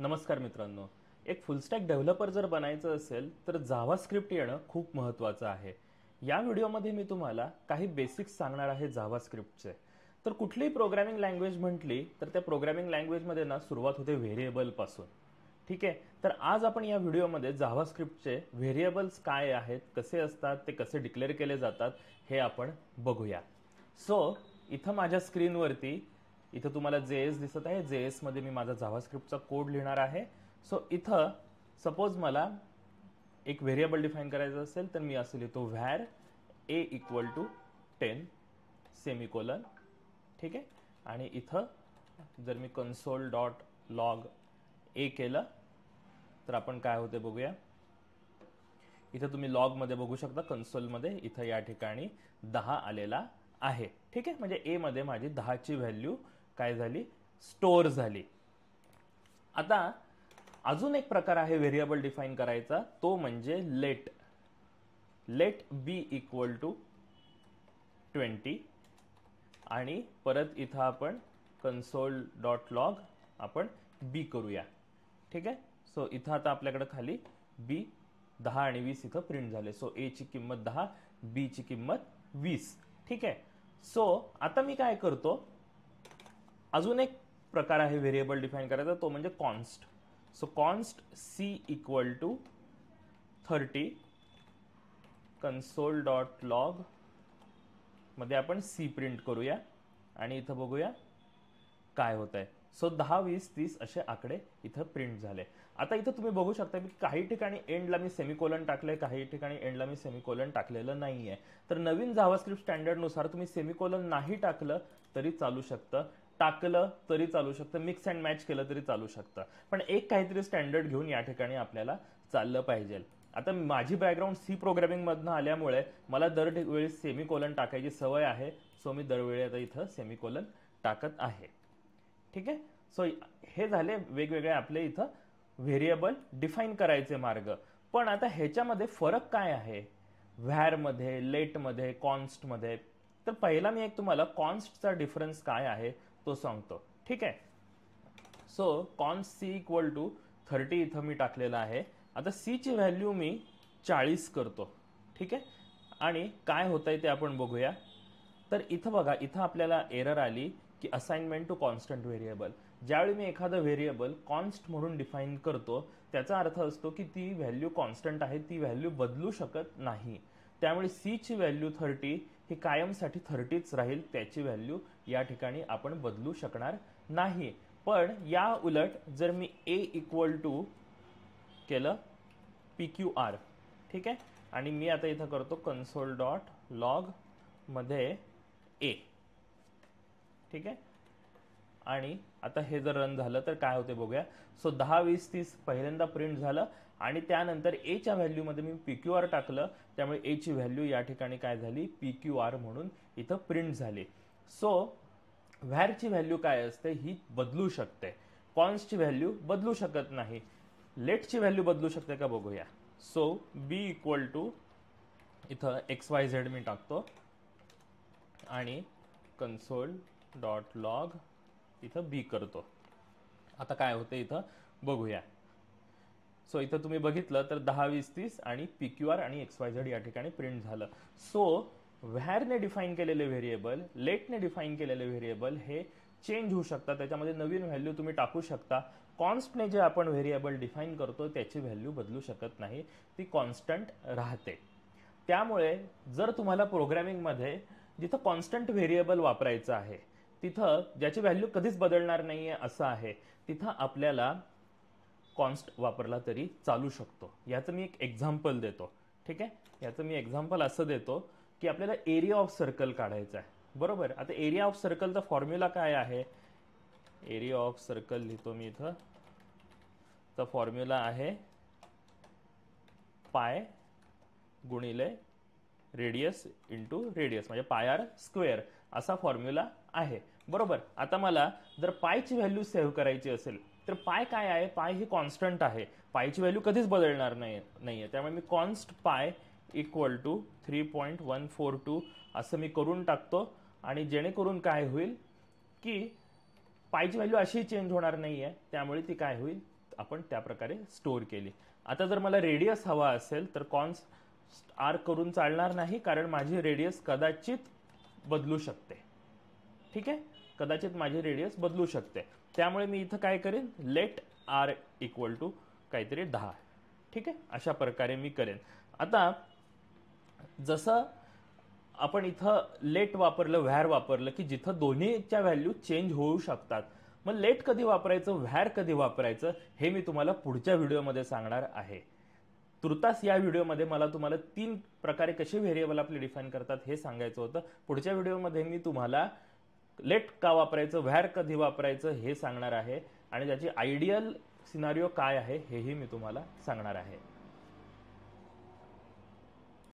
नमस्कार मित्रांनो, एक फुलस्टॅक डेव्हलपर जर बनायचं असेल तर जावास्क्रिप्ट येणं खूप महत्त्वाचं आहे. या व्हिडिओमध्ये मी तुम्हाला काही बेसिक्स सांगणार आहे जावास्क्रिप्टचे. तर कुठलीही प्रोग्रामिंग लँग्वेज म्हटली तर त्या प्रोग्रामिंग लँग्वेजमध्ये ना सुरुवात होते व्हेरिएबलपासून. ठीक आहे, तर आज आपण या व्हिडिओमध्ये जावास्क्रिप्टचे व्हेरिएबल्स काय आहेत, कसे असतात, ते कसे डिक्लेअर केले जातात हे आपण बघूया. सो इथं माझ्या स्क्रीनवरती इथं तुम्हाला JS दिसत आहे. JS मध्ये मी माझा जावास्क्रिप्टचा कोड लिहिणार आहे. सो इथं सपोज मला एक व्हेरिएबल डिफाईन करायचं असेल तर मी असं लिहितो where a equal to 10 semicolon. ठीक आहे, आणि इथं जर मी कन्सोल डॉट लॉग a केलं तर आपण काय होते बघूया. इथं तुम्ही लॉग मध्ये बघू शकता, कन्सोल मध्ये इथं या ठिकाणी 10 आलेला आहे. ठीक आहे, म्हणजे a मध्ये माझी 10 ची व्हॅल्यू काय झाली, स्टोअर झाली. आता अजून एक प्रकार आहे व्हेरिएबल डिफाईन करायचा, तो म्हणजे लेट बी इक्वल टू 20 आणि परत इथं आपण कन्सोल डॉट लॉग आपण बी करूया. ठीक आहे, सो इथं आता आपल्याकडे खाली बी 10 आणि 20 इथं प्रिंट झाले. सो ए ची किंमत 10, बी ची किंमत 20. ठीक आहे, सो आता मी काय करतो, अजून एक प्रकार आहे व्हेरिएबल डिफाईन करायचा, तो म्हणजे const. So const C equal to 30 console dot log मध्ये आपण सी प्रिंट करूया आणि इथं बघूया काय होत आहे. सो 10, 20, 30 असे आकडे इथं प्रिंट झाले. आता इथं तुम्ही बघू शकता की काही ठिकाणी एंडला मी सेमिकोलन टाकलंय, काही ठिकाणी एंडला मी सेमिकोलन टाकलेलं नाहीये. तर नवीन जावास्क्रिप्ट स्टँडर्डनुसार तुम्ही सेमिकोलन नाही टाकलं तरी चालू शकतं, टाकलं तरी चालू शकतं, मिक्स अँड मॅच केलं तरी चालू शकतं, पण एक काहीतरी स्टँडर्ड घेऊन या ठिकाणी आपल्याला चाललं पाहिजे. आता माझी बॅकग्राऊंड सी प्रोग्रामिंग मधनं आल्यामुळे मला दरवेळी सेमिकोलन टाकायची सवय आहे. सो मी दरवेळी आता इथं सेमिकोलन टाकत आहे. ठीक आहे, सो हे झाले वेगवेगळे आपले इथं व्हेरिएबल डिफाईन करायचे मार्ग. पण आता ह्याच्यामध्ये फरक काय आहे व्हॅर मध्ये, लेट मध्ये, कॉन्स्ट मध्ये. तर पहिला मी एक तुम्हाला कॉन्स्टचा डिफरन्स काय आहे तो सांगतो. ठीक आहे, so const C equal to 30 इथं मी टाकलेलं आहे. आता सी ची व्हॅल्यू मी 40 करतो. ठीक आहे, आणि काय होतंय ते आपण बघूया. तर इथं बघा, इथं आपल्याला एरर आली की असाइनमेंट टू कॉन्स्टंट व्हेरिएबल. ज्यावेळी मी एखादं व्हेरिएबल कॉन्स्ट म्हणून डिफाईन करतो त्याचा अर्थ असतो की ती व्हॅल्यू कॉन्स्टंट आहे, ती व्हॅल्यू बदलू शकत नाही. त्यामुळे सी ची व्हॅल्यू 30 ही कायमसाठी 30च राहील, त्याची व्हॅल्यू या ठिकाणी आपण बदलू शकणार नाही. पण या उलट जर मी a इक्वल टू केलं PQR, ठीक आहे, आणि मी आता इथं करतो कन्सोल डॉट लॉग मध्ये a. ठीक आहे, आणि आता हे जर रन झालं तर काय होते बघूया. सो 10, 20, 30 पहिल्यांदा प्रिंट झालं आणि त्यानंतर ए च्या व्हॅल्यू मध्ये मी PQR टाकलं, त्यामुळे ए ची व्हॅल्यू या ठिकाणी काय झाली, PQR म्हणून इथं प्रिंट झाली. सो व्हॅरची व्हॅल्यू काय असते ही बदलू शकते, कॉन्स्टची व्हॅल्यू बदलू शकत नाही. लेटची व्हॅल्यू बदलू शकते का बघूया. सो बी इक्वल टू इथं XYZ मी टाकतो आणि कन्सोल डॉट लॉग इथं बी करतो. आता काय होतं इथं बघूया. सो इथं तुम्ही बघितलं तर 10, 20, 30 आणि PQR आणि XYZ या ठिकाणी प्रिंट झालं. सो व्हॅरने डिफाईन केलेले व्हेरिएबल, लेटने डिफाईन केलेले व्हेरिएबल हे चेंज होऊ शकतात, त्याच्यामध्ये नवीन व्हॅल्यू तुम्ही टाकू शकता. कॉन्स्टने जे आपण व्हेरिएबल डिफाईन करतो त्याची व्हॅल्यू बदलू शकत नाही, ती कॉन्स्टंट राहते. त्यामुळे जर तुम्हाला प्रोग्रामिंगमध्ये जिथं कॉन्स्टंट व्हेरिएबल वापरायचं आहे, तिथं ज्याची व्हॅल्यू कधीच बदलणार नाहीये असं आहे, तिथं आपल्याला कॉन्स्ट वापरला तरी चालू शकतो. याचं मी एक एक्झाम्पल देतो. ठीक आहे, याचं मी एक्झाम्पल असं देतो की आपल्याला एरिया ऑफ सर्कल काढायचा आहे, बरोबर. आता एरिया ऑफ सर्कलचा फॉर्म्युला काय आहे, एरिया ऑफ सर्कल लिहितो मी इथं. तर फॉर्म्युला आहे पाय गुणिले रेडियस इंटू रेडियस, म्हणजे पाय स्क्वेअर असा फॉर्म्युला आहे, बरोबर. आता मला जर पायची व्हॅल्यू सेव्ह करायची असेल तर पाय काय आहे, पाय ही कॉन्स्टंट आहे, पायची व्हॅल्यू कधीच बदलणार नाहीये. त्यामुळे मी कॉन्स्ट पाय इक्वल टू 3.142 असं मी करून टाकतो, आणि जेणेकरून काय होईल की पायची व्हॅल्यू अशी चेंज होणार नाहीये, त्यामुळे ती काय होईल, आपण त्या प्रकारे स्टोअर केली. आता जर मला रेडियस हवा असेल तर कॉन्स्ट आर करून चालणार नाही, कारण माझी रेडियस कदाचित बदलू शकते. ठीक आहे, कदाचित माझी रेडियस बदलू शकते. त्यामुळे मी इथं काय करेन, लेट आर इक्वल टू काहीतरी 10. ठीक आहे, अशा प्रकारे मी करेन. आता जसं आपण इथं लेट वापरलं, व्हॅर वापरलं, की जिथं दोन्हीच्या व्हॅल्यू चेंज होऊ शकतात. मग लेट कधी वापरायचं, व्हॅर कधी वापरायचं, हे मी तुम्हाला पुढच्या व्हिडिओमध्ये सांगणार आहे. तुर्तास या व्हिडिओमध्ये मला तुम्हाला 3 प्रकारे कसे व्हेरिएबल आपले डिफाईन करतात हे सांगायचं होतं. पुढच्या व्हिडिओमध्ये मी तुम्हाला लेट का वापरायचं, व्हॅर कधी वापरायचं हे सांगणार आहे, आणि त्याची आयडियल सिनारिओ काय आहे हेही मी तुम्हाला सांगणार आहे.